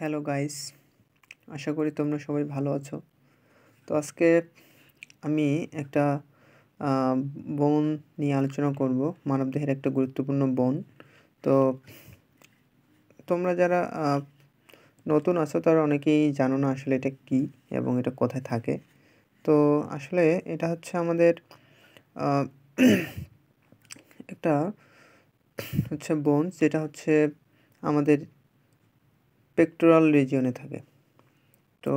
Hello guys, আশা করি তোমরা সবাই ভালো আছো। তো আজকে আমি একটা বন নিয়ে আলোচনা করব, মানবদেহের একটা গুরুত্বপূর্ণ বন। তো তোমরা যারা নতুন আছো তারা অনেকেই জানো না আসলে এটা কী এবং এটা কোথায় থাকে। তো আসলে এটা হচ্ছে আমাদের আহ, একটা হচ্ছে বোন, যেটা হচ্ছে আমাদের পেক্টোরাল রিজিয়নে থাকে। তো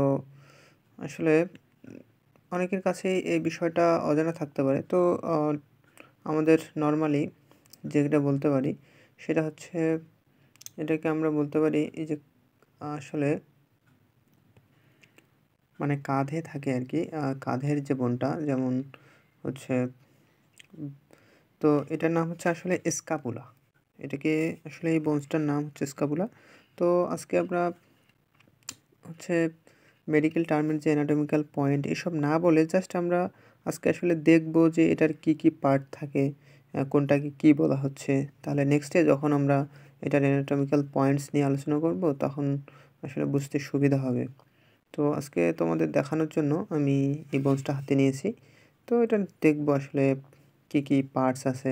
আসলে অনেকের কাছেই এই বিষয়টা অজানা থাকতে পারে। তো আমাদের নর্মালি যেটা বলতে পারি সেটা হচ্ছে, এটাকে আমরা বলতে পারি এই যে আসলে মানে কাঁধে থাকে আর কি, কাঁধের যে বোনটা যেমন হচ্ছে, তো এটার নাম হচ্ছে আসলে স্কাপুলা। এটাকে আসলে এই বোনসটার নাম হচ্ছে স্কাপুলা। তো আজকে আমরা হচ্ছে মেডিকেল টার্মের যে অ্যানাটমিক্যাল পয়েন্ট এসব না বলে জাস্ট আমরা আজকে আসলে দেখব যে এটার কি কি পার্ট থাকে, কোনটাকে কি বলা হচ্ছে। তাহলে নেক্সটে যখন আমরা এটার অ্যানাটমিক্যাল পয়েন্টস নিয়ে আলোচনা করব তখন আসলে বুঝতে সুবিধা হবে। তো আজকে তোমাদের দেখানোর জন্য আমি এই বোনসটা হাতে নিয়েছি। তো এটা দেখব আসলে কি কি পার্টস আছে,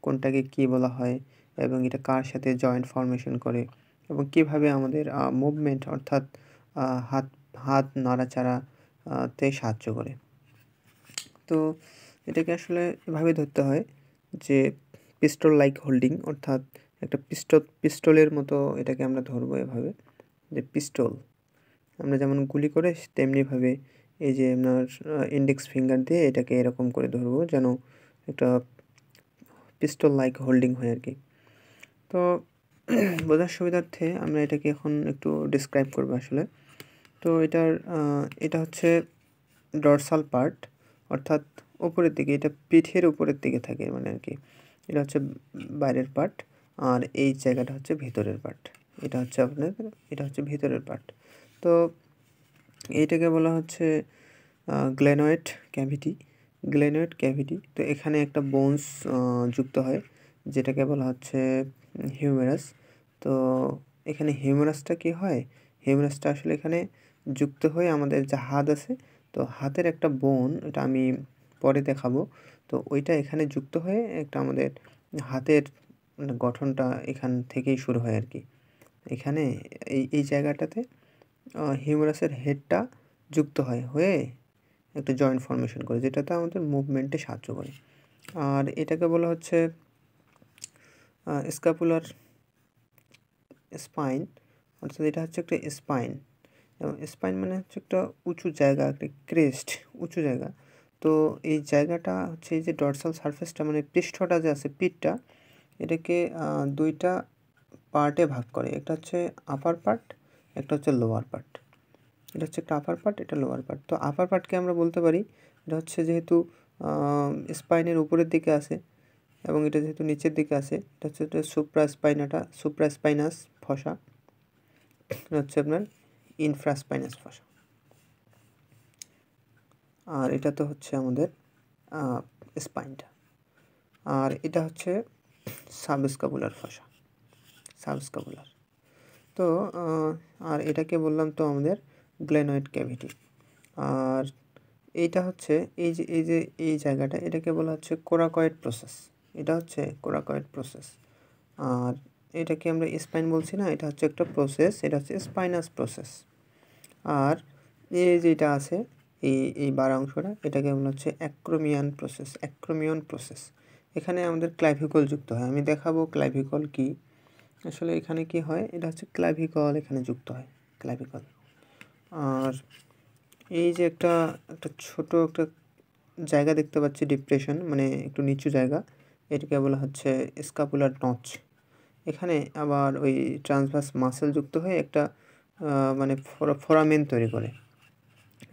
কোনটাকে কি বলা হয় এবং এটা কার সাথে জয়েন্ট ফর্মেশন করে এবং কিভাবে আমাদের মুভমেন্ট অর্থাৎ হাত হাত নাড়াচাড়া তে সাহায্য করে। তো এটাকে আসলে এভাবে ধরতে হয় যে পিস্তল লাইক হোল্ডিং, অর্থাৎ একটা পিস্তলের মতো এটাকে আমরা ধরবো এভাবে, যে পিস্তল আমরা যেমন গুলি করে তেমনিভাবে এই যে আপনার ইন্ডেক্স ফিঙ্গার দিয়ে এটাকে এরকম করে ধরবো যেন একটা পিস্তল লাইক হোল্ডিং হয় আর কি। তো বোঝার সুবিধার্থে আমরা এটাকে এখন একটু ডিসক্রাইব করবো আসলে। তো এটা হচ্ছে ডরসাল পার্ট, অর্থাৎ উপরের দিকে, এটা পিঠের উপরের দিকে থাকে মানে আর কি। এটা হচ্ছে বাইরের পার্ট, আর এই জায়গাটা হচ্ছে ভিতরের পার্ট। এটা হচ্ছে আপনার, এটা হচ্ছে ভিতরের পার্ট। তো এইটাকে বলা হচ্ছে গ্লেনয়েড ক্যাভিটি। গ্লেনয়েড ক্যাভিটি, তো এখানে একটা বোনস যুক্ত হয় যেটাকে বলা হচ্ছে হিউমেরাস। তো এখানে হিউমেরাসটা কী হয়, হিউমেরাসটা আসলে এখানে যুক্ত হয়ে আমাদের যে হাত আছে, তো হাতের একটা বোন, এটা আমি পরে দেখাবো। তো ওইটা এখানে যুক্ত হয়ে একটা আমাদের হাতের মানে গঠনটা এখান থেকেই শুরু হয় আর কি। এখানে এই জায়গাটাতে হিউমেরাসের হেডটা যুক্ত হয়ে একটা জয়েন্ট ফর্মেশন করে, যেটাতে আমাদের মুভমেন্টে সাহায্য করে। আর এটাকে বলা হচ্ছে স্ক্যাপুলার স্পাইন, অর্থাৎ এটা হচ্ছে একটা স্পাইন। এবং স্পাইন মানে হচ্ছে একটা উঁচু জায়গা, একটা ক্রেস্ট, উঁচু জায়গা। তো এই জায়গাটা হচ্ছে এই যে ডরসাল সারফেসটা মানে পৃষ্ঠটা যে আছে, পিঠটা, এটাকে দুইটা পার্টে ভাগ করে। একটা হচ্ছে আপার পার্ট, একটা হচ্ছে লোয়ার পার্ট। এটা হচ্ছে একটা আপার পার্ট, এটা লোয়ার পার্ট। তো আপার পার্টকে আমরা বলতে পারি, এটা হচ্ছে যেহেতু স্পাইনের উপরের দিকে আছে এবং এটা যেহেতু নিচের দিকে আছে, এটা হচ্ছে সুপ্রাস্পাইনাস ফসা, এটা হচ্ছে আপনার ইনফ্রাস্পাইনাস ফসা। আর এটা তো হচ্ছে আমাদের স্পাইনটা। আর এটা হচ্ছে সাবস্কাপুলার ফসা, সাবস্কাপুলার। তো আর এটাকে বললাম তো আমাদের গ্লেনয়েড ক্যাভিটি। আর এইটা হচ্ছে এই জায়গাটা, এটাকে বলা হচ্ছে কোরাকয়েড প্রসেস। এটা হচ্ছে কোরাকয়েড প্রসেস। আর এটাকে আমরা স্পাইন বলছি না, এটা হচ্ছে একটা প্রসেস, এটা হচ্ছে স্পাইনাস প্রসেস। আর যেটা আছে এই বার অংশটা, এটাকে বলা হচ্ছে অ্যাক্রোমিয়ান প্রসেস, অ্যাক্রোমিয়ন প্রসেস। এখানে আমাদের ক্লাভিকল যুক্ত হয়, আমি দেখাবো ক্লাভিকল কি। আসলে এখানে কি হয়, এটা হচ্ছে ক্লাভিকল এখানে যুক্ত হয়, ক্লাভিকল। আর এই যে একটা একটা ছোট একটা জায়গা দেখতে পাচ্ছি, ডিপ্রেশন মানে একটু নিচু জায়গা, এটাকে বলা হচ্ছে স্কাপুলার নচ। এখানে আবার ওই ট্রান্সভার্স মাসেল যুক্ত হয়ে একটা মানে ফোরামেন তৈরি করে।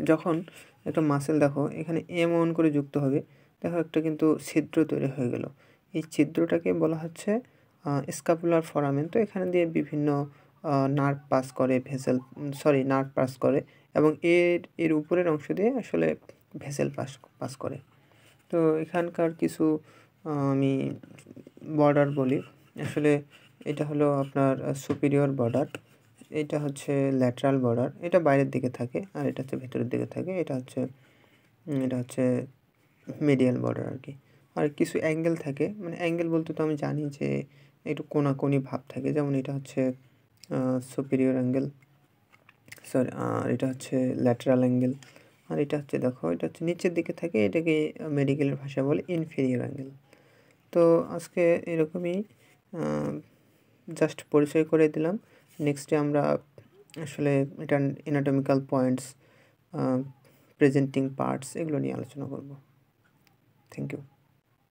যখন একটা মাসেল দেখো এখানে এমন করে যুক্ত হবে, দেখো একটা কিন্তু ছিদ্র তৈরি হয়ে গেল। এই ছিদ্রটাকে বলা হচ্ছে স্কাপুলার ফোরামেন। তো এখানে দিয়ে বিভিন্ন নার্ভ পাস করে, নার্ভ পাস করে এবং এর উপরের অংশ দিয়ে আসলে ভেসেল পাস করে। তো এখানকার কিছু আমি বর্ডার বলি। আসলে এটা হলো আপনার সুপিরিয়র বর্ডার, এটা হচ্ছে ল্যাটারাল বর্ডার, এটা বাইরের দিকে থাকে, আর এটা হচ্ছে ভেতরের দিকে থাকে। এটা হচ্ছে মিডিয়াল বর্ডার আর কি। আর কিছু অ্যাঙ্গেল থাকে, মানে অ্যাঙ্গেল বলতে তো আমি জানি যে একটু কোনাকুনি ভাব থাকে, যেমন এটা হচ্ছে সুপিরিয়র অ্যাঙ্গেল, সরি, আর এটা হচ্ছে ল্যাটারাল অ্যাঙ্গেল। আর এটা হচ্ছে দেখো, এটা হচ্ছে নিচের দিকে থাকে, এটাকে মেডিকেলের ভাষায় বলে ইনফেরিয়র অ্যাঙ্গেল। তো আজকে এরকমই জাস্ট পরিচয় করে দিলাম। নেক্সটে আমরা আসলে এটা অ্যানাটমিক্যাল পয়েন্টস, প্রেজেন্টিং পার্টস, এগুলো নিয়ে আলোচনা করব। Thank you.